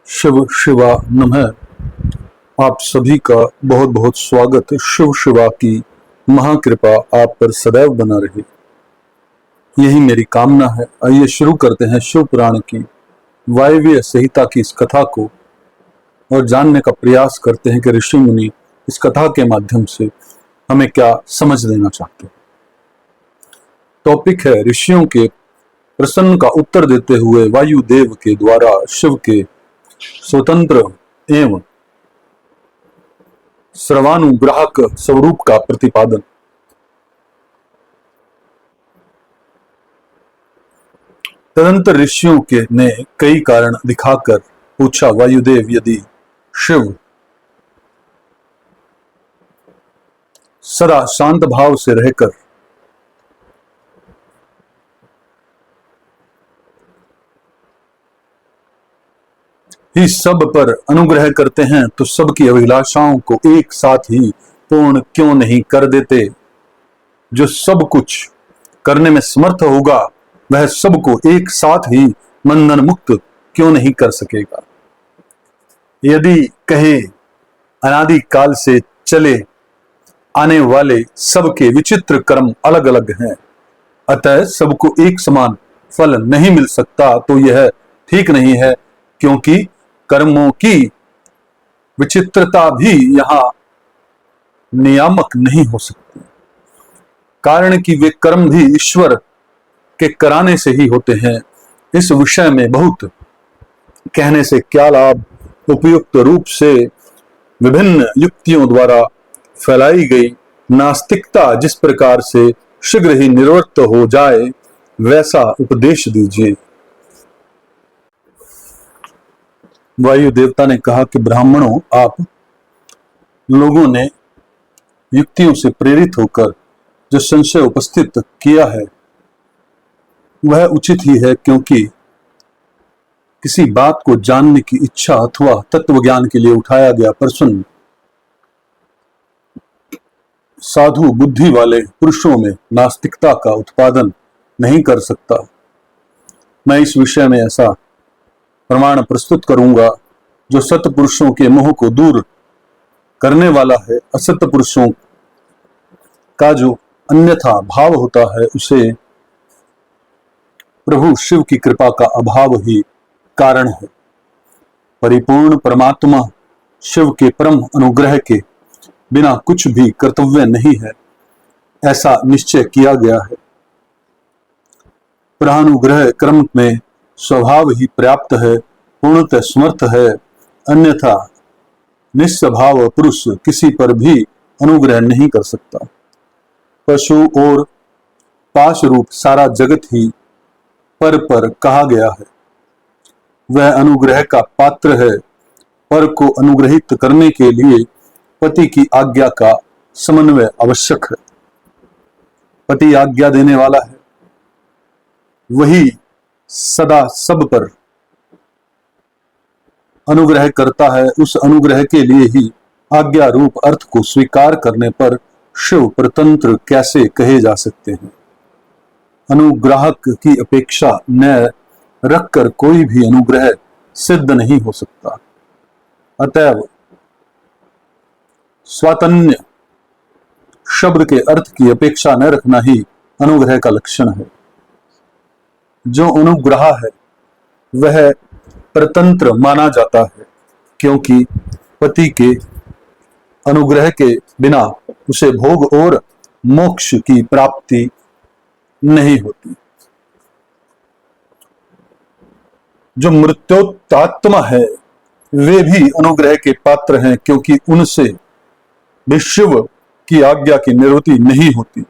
शिव शिवा नमः। आप सभी का बहुत बहुत स्वागत। शिव शिवा की महाकृपा आप पर सदैव बना रहे, यही मेरी कामना है। आइए शुरू करते हैं शिव पुराण की वायव्य संहिता की इस कथा को और जानने का प्रयास करते हैं कि ऋषि मुनि इस कथा के माध्यम से हमें क्या समझ देना चाहते हैं। टॉपिक है ऋषियों के प्रश्न का उत्तर देते हुए वायुदेव के द्वारा शिव के स्वतंत्र एवं सर्वानुग्राहक स्वरूप का प्रतिपादन। तदंतर ऋषियों के ने कई कारण दिखाकर पूछा, वायुदेव यदि शिव सदा शांत भाव से रहकर ही सब पर अनुग्रह करते हैं तो सबकी अभिलाषाओं को एक साथ ही पूर्ण क्यों नहीं कर देते। जो सब कुछ करने में समर्थ होगा वह सबको एक साथ ही बंधन मुक्त क्यों नहीं कर सकेगा। यदि कहे अनादि काल से चले आने वाले सबके विचित्र कर्म अलग अलग हैं, अतः सबको एक समान फल नहीं मिल सकता, तो यह ठीक नहीं है, क्योंकि कर्मों की विचित्रता भी यहां नियामक नहीं हो सकती। कारण कि वे कर्म भी ईश्वर के कराने से ही होते हैं। इस विषय में बहुत कहने से क्या लाभ। उपयुक्त रूप से विभिन्न युक्तियों द्वारा फैलाई गई नास्तिकता जिस प्रकार से शीघ्र ही निवृत्त हो जाए वैसा उपदेश दीजिए। वायु देवता ने कहा कि ब्राह्मणों, आप लोगों ने युक्तियों से प्रेरित होकर जो संशय उपस्थित किया है वह उचित ही है, क्योंकि किसी बात को जानने की इच्छा अथवा तत्व ज्ञान के लिए उठाया गया प्रश्न साधु बुद्धि वाले पुरुषों में नास्तिकता का उत्पादन नहीं कर सकता। मैं इस विषय में ऐसा प्रमाण प्रस्तुत करूंगा जो सत पुरुषों के मोह को दूर करने वाला है। असत पुरुषों का जो अन्यथा भाव होता है उसे प्रभु शिव की कृपा का अभाव ही कारण है। परिपूर्ण परमात्मा शिव के परम अनुग्रह के बिना कुछ भी कर्तव्य नहीं है, ऐसा निश्चय किया गया है। प्रानुग्रह क्रम में स्वभाव ही पर्याप्त है, पूर्णतः समर्थ है, अन्यथा निस्वभाव पुरुष किसी पर भी अनुग्रह नहीं कर सकता। पशु और पाश रूप सारा जगत ही पर कहा गया है। वह अनुग्रह का पात्र है। पर को अनुग्रहित करने के लिए पति की आज्ञा का समन्वय आवश्यक है। पति आज्ञा देने वाला है, वही सदा सब पर अनुग्रह करता है। उस अनुग्रह के लिए ही आज्ञा रूप अर्थ को स्वीकार करने पर शिव परतंत्र कैसे कहे जा सकते हैं। अनुग्राहक की अपेक्षा न रखकर कोई भी अनुग्रह सिद्ध नहीं हो सकता। अतएव स्वातन्य शब्द के अर्थ की अपेक्षा न रखना ही अनुग्रह का लक्षण है। जो अनुग्रह है वह परतंत्र माना जाता है, क्योंकि पति के अनुग्रह के बिना उसे भोग और मोक्ष की प्राप्ति नहीं होती। जो मृत्योत्तात्मा है वे भी अनुग्रह के पात्र हैं, क्योंकि उनसे भी शिव की आज्ञा की निवृत्ति नहीं होती।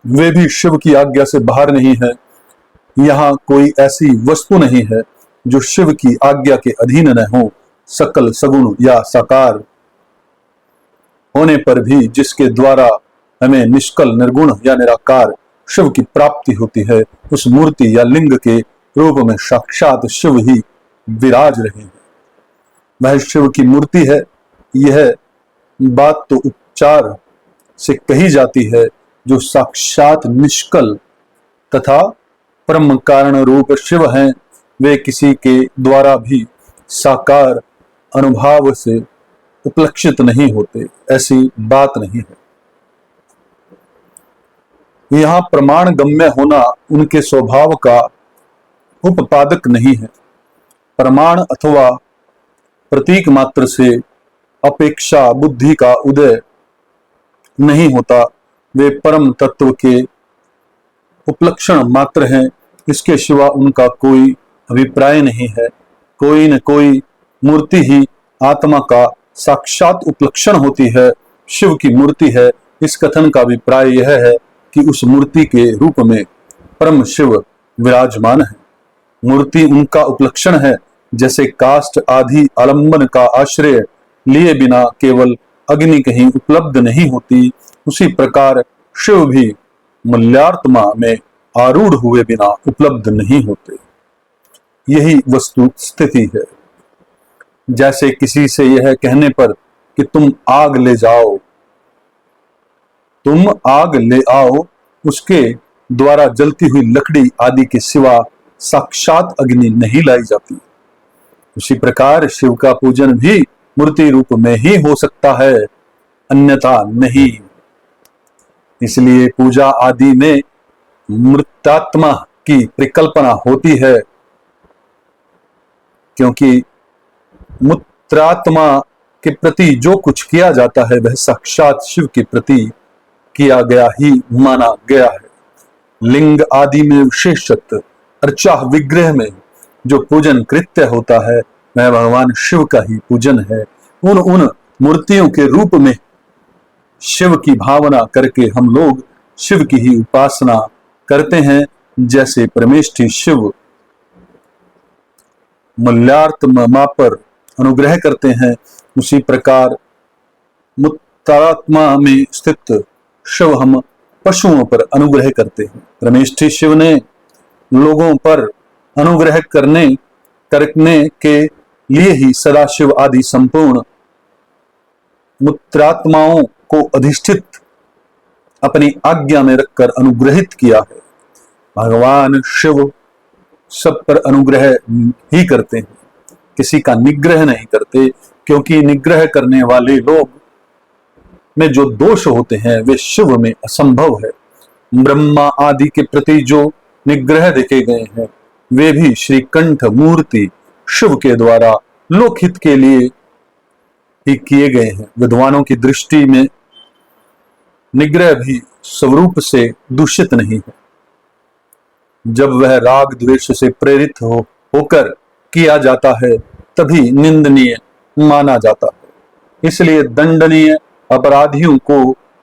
वे भी शिव की आज्ञा से बाहर नहीं है। यहां कोई ऐसी वस्तु नहीं है जो शिव की आज्ञा के अधीन न हो। सकल सगुण या साकार होने पर भी जिसके द्वारा हमें निष्कल निर्गुण या निराकार शिव की प्राप्ति होती है, उस मूर्ति या लिंग के रूप में साक्षात शिव ही विराज रहे हैं। वह शिव की मूर्ति है। यह बात तो उपचार से कही जाती है, जो साक्षात निष्कल तथा परम कारण रूप शिव हैं, वे किसी के द्वारा भी साकार अनुभव से उपलक्षित नहीं होते, ऐसी बात नहीं है। यहाँ प्रमाण गम्य होना उनके स्वभाव का उपपादक नहीं है। प्रमाण अथवा प्रतीक मात्र से अपेक्षा बुद्धि का उदय नहीं होता, वे परम तत्व के उपलक्षण मात्र हैं। इसके सिवा उनका कोई अभिप्राय नहीं है। कोई न कोई मूर्ति ही आत्मा का साक्षात उपलक्षण होती है, शिव की मूर्ति है। इस कथन का अभिप्राय यह है कि उस मूर्ति के रूप में परम शिव विराजमान है। मूर्ति उनका उपलक्षण है। जैसे काष्ठ आदि आलंबन का आश्रय लिए बिना केवल अग्नि कहीं उपलब्ध नहीं होती, उसी प्रकार शिव भी मूल्यात्मा में आरूढ़ हुए बिना उपलब्ध नहीं होते। यही वस्तु स्थिति है। जैसे किसी से यह कहने पर कि तुम आग ले जाओ, तुम आग ले आओ, उसके द्वारा जलती हुई लकड़ी आदि के सिवा साक्षात अग्नि नहीं लाई जाती। उसी प्रकार शिव का पूजन भी मूर्ति रूप में ही हो सकता है, अन्यथा नहीं। इसलिए पूजा आदि में मूर्तात्मा की परिकल्पना होती है, क्योंकि मूर्तात्मा के प्रति जो कुछ किया जाता है वह साक्षात शिव के प्रति किया गया ही माना गया है। लिंग आदि में विशेषत अर्चा विग्रह में जो पूजन कृत्य होता है वह भगवान शिव का ही पूजन है। उन मूर्तियों के रूप में शिव की भावना करके हम लोग शिव की ही उपासना करते हैं। जैसे परमेष्ठी शिव मूल्यात्मा पर अनुग्रह करते हैं, उसी प्रकार मूर्तात्मा में स्थित शिव हम पशुओं पर अनुग्रह करते हैं। परमेष्ठी शिव ने लोगों पर अनुग्रह करने के लिए ही सदाशिव आदि संपूर्ण मूर्तात्माओं को अधिष्ठित अपनी आज्ञा में रखकर अनुग्रहित किया है। भगवान शिव सब पर अनुग्रह ही करते हैं, किसी का निग्रह नहीं करते, क्योंकि निग्रह करने वाले लोग में जो दोष होते हैं वे शिव में असंभव है। ब्रह्मा आदि के प्रति जो निग्रह देखे गए हैं वे भी श्रीकंठ मूर्ति शिव के द्वारा लोकहित के लिए ही किए गए हैं। विद्वानों की दृष्टि में निग्रह भी स्वरूप से दूषित नहीं है, जब वह राग द्वेष से प्रेरित होकर किया जाता है तभी निंदनीय माना जाता है। इसलिए दंडनीय अपराधियों को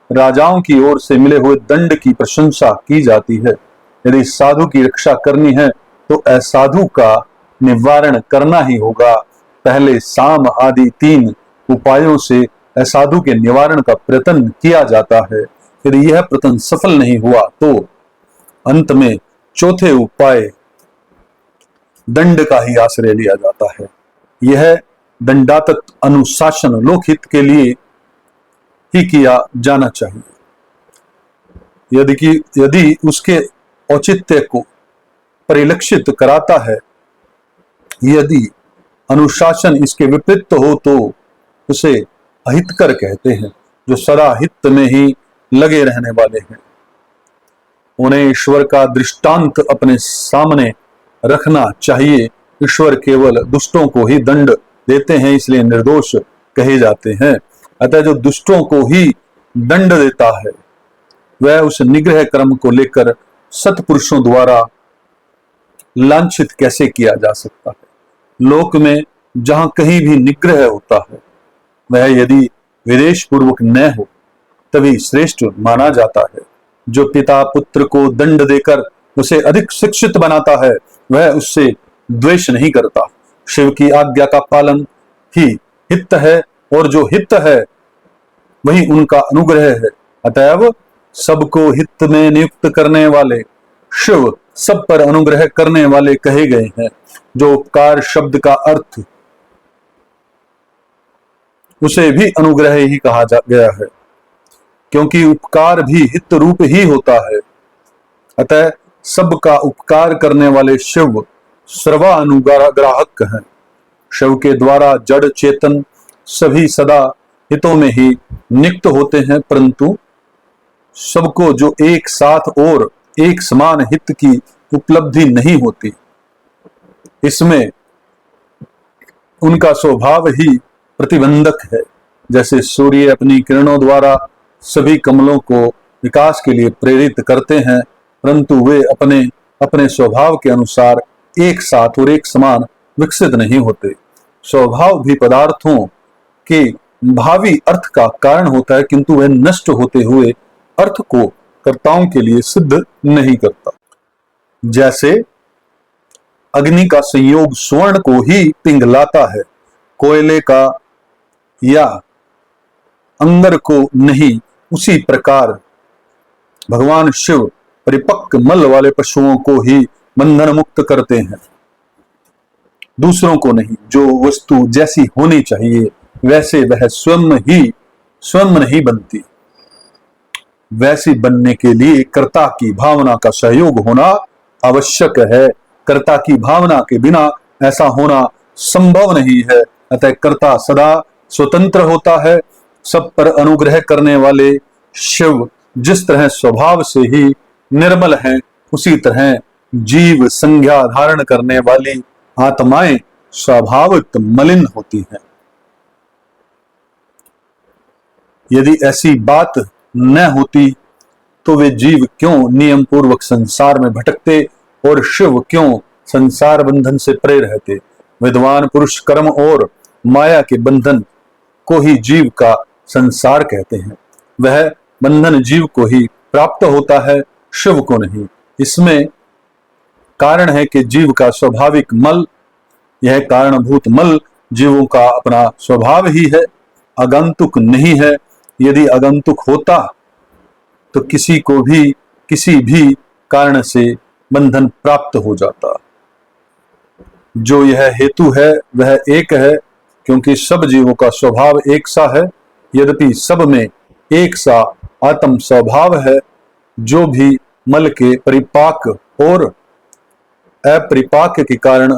राजाओं की ओर से मिले हुए दंड की प्रशंसा की जाती है। यदि साधु की रक्षा करनी है तो असाधु का निवारण करना ही होगा। पहले साम आदि 3 उपायों से असाधु के निवारण का प्रयत्न किया जाता है। यदि यह प्रयत्न सफल नहीं हुआ तो अंत में चौथे उपाय दंड का ही आश्रय लिया जाता है। यह दंडात्मक अनुशासन लोकहित के लिए ही किया जाना चाहिए। यदि उसके औचित्य को परिलक्षित कराता है, यदि अनुशासन इसके विपरीत हो तो उसे अहितकर कहते हैं। जो सदा हित में ही लगे रहने वाले हैं उन्हें ईश्वर का दृष्टांत अपने सामने रखना चाहिए। ईश्वर केवल दुष्टों को ही दंड देते हैं, इसलिए निर्दोष कहे जाते हैं। अतः जो दुष्टों को ही दंड देता है वह उस निग्रह कर्म को लेकर सत्पुरुषों द्वारा लांछित कैसे किया जा सकता है। लोक में जहां कहीं भी निग्रह होता है वह यदि विदेश पूर्वक न हो तभी श्रेष्ठ माना जाता है। जो पिता पुत्र को दंड देकर उसे अधिक शिक्षित बनाता है वह उससे द्वेष नहीं करता। शिव की आज्ञा का पालन ही हित है और जो हित है वही उनका अनुग्रह है। अतएव सबको हित में नियुक्त करने वाले शिव सब पर अनुग्रह करने वाले कहे गए हैं। जो उपकार शब्द का अर्थ उसे भी अनुग्रह ही कहा गया है, क्योंकि उपकार भी हित रूप ही होता है। अतः सबका उपकार करने वाले शिव सर्वानुग्राहक हैं। शिव के द्वारा जड़ चेतन सभी सदा हितों में ही नियुक्त होते हैं, परंतु सबको जो एक साथ और एक समान हित की उपलब्धि नहीं होती, इसमें उनका स्वभाव ही प्रतिबंधक है। जैसे सूर्य अपनी किरणों द्वारा सभी कमलों को विकास के लिए प्रेरित करते हैं, परंतु वे अपने अपने स्वभाव के अनुसार एक साथ और एक समान विकसित नहीं होते। स्वभाव भी पदार्थों के भावी अर्थ का कारण होता है, किंतु वह नष्ट होते हुए अर्थ को कर्ताओं के लिए सिद्ध नहीं करता। जैसे अग्नि का संयोग स्वर्ण को ही पिघलाता है, कोयले का या अंगर को नहीं, उसी प्रकार भगवान शिव परिपक्व मल वाले पशुओं को ही बंधन मुक्त करते हैं, दूसरों को नहीं। जो वस्तु जैसी होनी चाहिए वैसे वह स्वयं नहीं बनती, वैसी बनने के लिए कर्ता की भावना का सहयोग होना आवश्यक है। कर्ता की भावना के बिना ऐसा होना संभव नहीं है। अतः कर्ता सदा स्वतंत्र होता है। सब पर अनुग्रह करने वाले शिव जिस तरह स्वभाव से ही निर्मल हैं, उसी तरह जीव संज्ञा धारण करने वाली आत्माएं स्वाभाविक मलिन होती हैं। यदि ऐसी बात न होती तो वे जीव क्यों नियम पूर्वक संसार में भटकते और शिव क्यों संसार बंधन से परे रहते। विद्वान पुरुष कर्म और माया के बंधन को ही जीव का संसार कहते हैं। वह बंधन जीव को ही प्राप्त होता है, शिव को नहीं। इसमें कारण है कि जीव का स्वाभाविक मल, यह कारणभूत मल जीवों का अपना स्वभाव ही है, आगंतुक नहीं है। यदि आगंतुक होता तो किसी को भी किसी भी कारण से बंधन प्राप्त हो जाता। जो यह हेतु है वह एक है, क्योंकि सब जीवों का स्वभाव एक सा है। यद्यपि सब में एक सा आत्म स्वभाव है, जो भी मल के परिपाक और अपरिपाक के कारण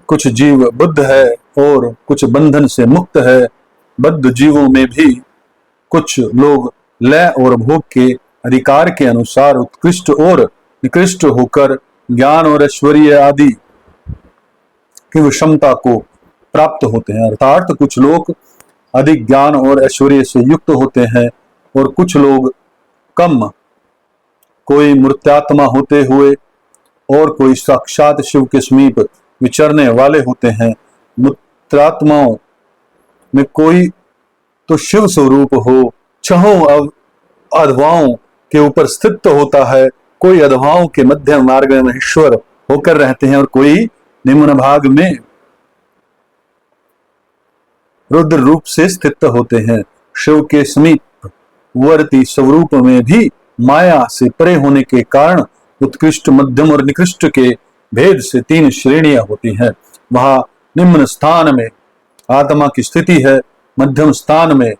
कुछ जीव बुद्ध है और कुछ बंधन से मुक्त है। बद्ध जीवों में भी कुछ लोग लय और भोग के अधिकार के अनुसार उत्कृष्ट और निकृष्ट होकर ज्ञान और ऐश्वर्य आदि की विषमता को प्राप्त होते हैं। अर्थात कुछ लोग अधिक ज्ञान और ऐश्वर्य से युक्त होते हैं और कुछ लोग कम, कोई मूर्त्यात्मा होते हुए और कोई साक्षात शिव के समीप विचरने वाले होते हैं। मूर्त्यात्माओं में कोई तो शिव स्वरूप हो, छहों अधवाओं के ऊपर स्थित होता है, कोई अधवाओं के मध्य मार्ग में ईश्वर होकर रहते हैं और कोई निम्न भाग में रुद्र रूप से स्थित होते हैं। शिव के समीप वर्ती स्वरूप में भी माया से परे होने के कारण उत्कृष्ट, मध्यम और निकृष्ट के भेद से 3 श्रेणियां होती हैं। वहां निम्न स्थान में आत्मा की स्थिति है, मध्यम स्थान में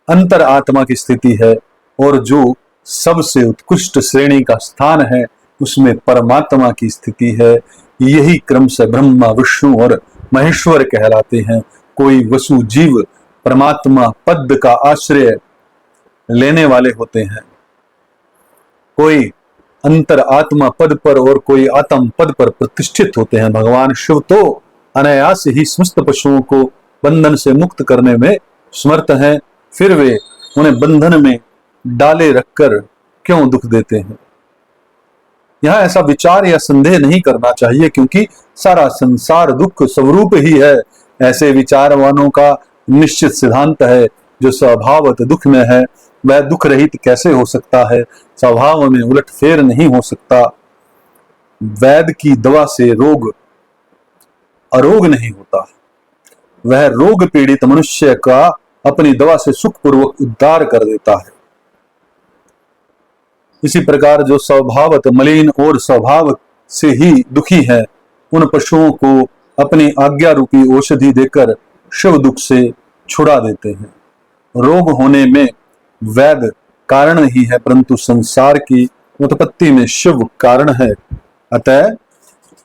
अंतर आत्मा की स्थिति है और जो सबसे उत्कृष्ट श्रेणी का स्थान है उसमें परमात्मा की स्थिति है। यही क्रम से ब्रह्मा, विष्णु और महेश्वर कहलाते हैं। कोई वसु जीव परमात्मा पद का आश्रय लेने वाले होते हैं, कोई अंतर आत्मा पद पर और कोई आत्म पद पर प्रतिष्ठित होते हैं। भगवान शिव तो अनायास ही समस्त पशुओं को बंधन से मुक्त करने में समर्थ हैं, फिर वे उन्हें बंधन में डाले रखकर क्यों दुख देते हैं। यहां ऐसा विचार या संदेह नहीं करना चाहिए, क्योंकि सारा संसार दुख स्वरूप ही है। ऐसे विचारवानों का निश्चित सिद्धांत है, जो स्वभावत दुख में है वह दुख रहित कैसे हो सकता है, स्वभाव में उलट फेर नहीं हो सकता। वैद्य की दवा से रोग अरोग नहीं होता, वह रोग पीड़ित मनुष्य का अपनी दवा से सुखपूर्वक उद्धार कर देता है। इसी प्रकार जो स्वभावत मलिन और स्वभाव से ही दुखी है, उन पशुओं को अपनी आज्ञा रूपी औषधि देकर शिव दुख से छुड़ा देते हैं। रोग होने में वैद्य कारण ही है, परंतु संसार की उत्पत्ति में शिव कारण है। अतः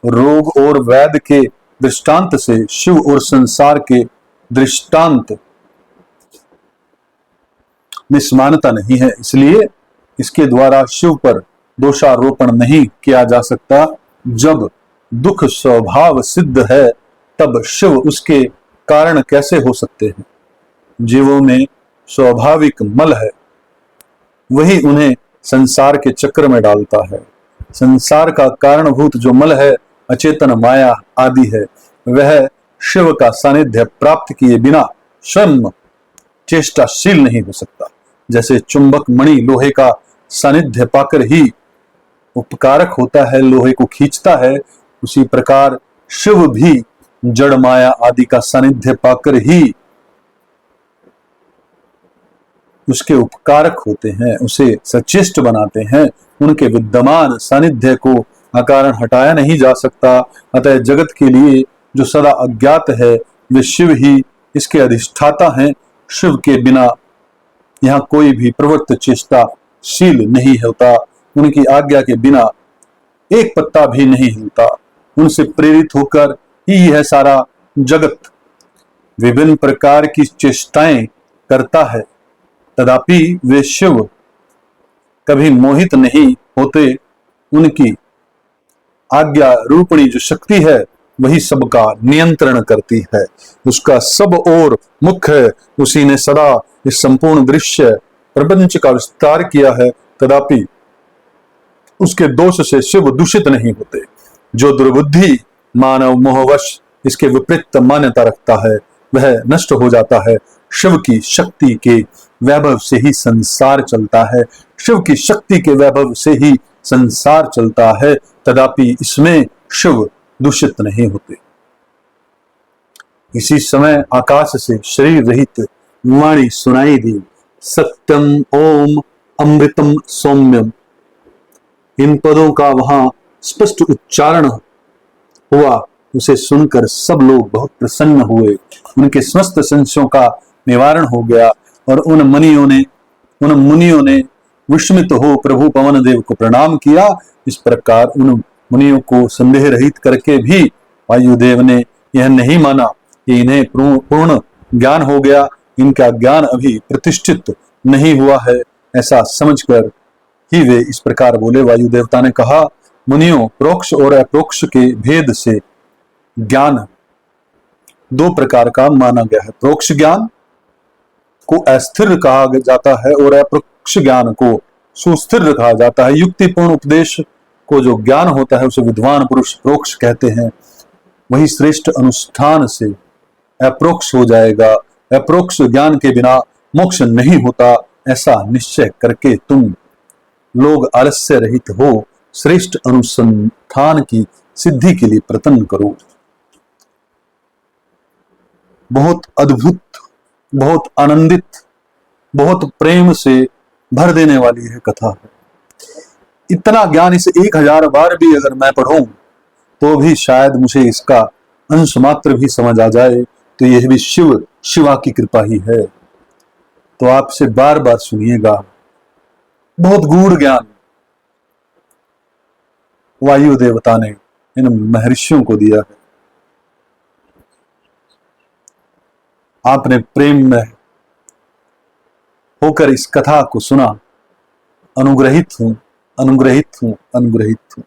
रोग और वैद के दृष्टांत से शिव और संसार के दृष्टांत में समानता नहीं है, इसलिए इसके द्वारा शिव पर दोषारोपण नहीं किया जा सकता। जब दुख स्वभाव सिद्ध है तब शिव उसके कारण कैसे हो सकते हैं? जीवों में स्वाभाविक मल है, वही उन्हें संसार के चक्र में डालता है। संसार का कारणभूत जो मल है, अचेतन माया आदि है, वह शिव का सानिध्य प्राप्त किए बिना स्वयं चेष्टाशील नहीं हो सकता। जैसे चुंबक मणि लोहे का सानिध्य पाकर ही उपकारक होता है, लोहे को खींचता है, उसी प्रकार शिव भी जड़ माया आदि का सानिध्य पाकर ही उसके उपकारक होते हैं, उसे सचेष्ट बनाते हैं। उनके विद्यमान सानिध्य को अकारण हटाया नहीं जा सकता। अतः जगत के लिए जो सदा अज्ञात है, वे शिव ही इसके अधिष्ठाता हैं। शिव के बिना यहाँ कोई भी प्रवृत्त चेष्टाशील नहीं होता। उनकी आज्ञा के बिना एक पत्ता भी नहीं हिलता। उनसे प्रेरित होकर ही यह सारा जगत विभिन्न प्रकार की चेष्टाएं करता है। तथापि वे शिव कभी मोहित नहीं होते। उनकी आज्ञा रूपणी जो शक्ति है, वही सबका नियंत्रण करती है। उसका सब और मुख्य है। उसी ने सदा इस संपूर्ण दृश्य प्रपंच का विस्तार किया है। तथापि उसके दोष से शिव दूषित नहीं होते। जो दुर्बुद्धि मानव मोहवश इसके विपरीत मान्यता रखता है, वह नष्ट हो जाता है। शिव की शक्ति के वैभव से ही संसार चलता है। शिव की शक्ति के वैभव से ही संसार चलता है। तथापि इसमें शिव दूषित नहीं होते। इसी समय आकाश से शरीर रहित वाणी सुनाई दी, सत्यम ओम अमृतम सौम्यम। इन पदों का वहां स्पष्ट उच्चारण हुआ। उसे सुनकर सब लोग बहुत प्रसन्न हुए। उनके समस्त संशयों का निवारण हो गया और उन मुनियों ने विस्मित हो प्रभु पवन देव को प्रणाम किया। इस प्रकार उन मुनियों को संदेह रहित करके भी वायुदेव ने यह नहीं माना कि इन्हें पूर्ण ज्ञान हो गया। इनका ज्ञान अभी प्रतिष्ठित नहीं हुआ है, ऐसा समझकर ही वे इस प्रकार बोले। वायु देवता ने कहा, मुनियों, प्रोक्ष और अप्रोक्ष के भेद से ज्ञान दो प्रकार का माना गया है। प्रोक्ष ज्ञान को अस्थिर कहा जाता है और अप्रोक्ष ज्ञान को सुस्थिर कहा जाता है। युक्तिपूर्ण उपदेश को जो ज्ञान होता है उसे विद्वान पुरुष प्रोक्ष कहते हैं। वही श्रेष्ठ अनुष्ठान से अप्रोक्ष हो जाएगा। अप्रोक्ष ज्ञान के बिना मोक्ष नहीं होता, ऐसा निश्चय करके तुम लोग आलस्य रहित हो श्रेष्ठ अनुसंधान की सिद्धि के लिए प्रयत्न करो। बहुत अद्भुत, बहुत आनंदित, बहुत प्रेम से भर देने वाली है कथा है। इतना ज्ञान इसे 1000 बार भी अगर मैं पढ़ूं तो भी शायद मुझे इसका अंश मात्र भी समझ आ जाए। तो यह भी शिवा की कृपा ही है। तो आपसे बार बार सुनिएगा। बहुत गूढ़ ज्ञान वायु देवता ने इन महर्षियों को दिया है। आपने प्रेम में होकर इस कथा को सुना। अनुग्रहित हूं, अनुग्रहित हूं, अनुग्रहित हूं।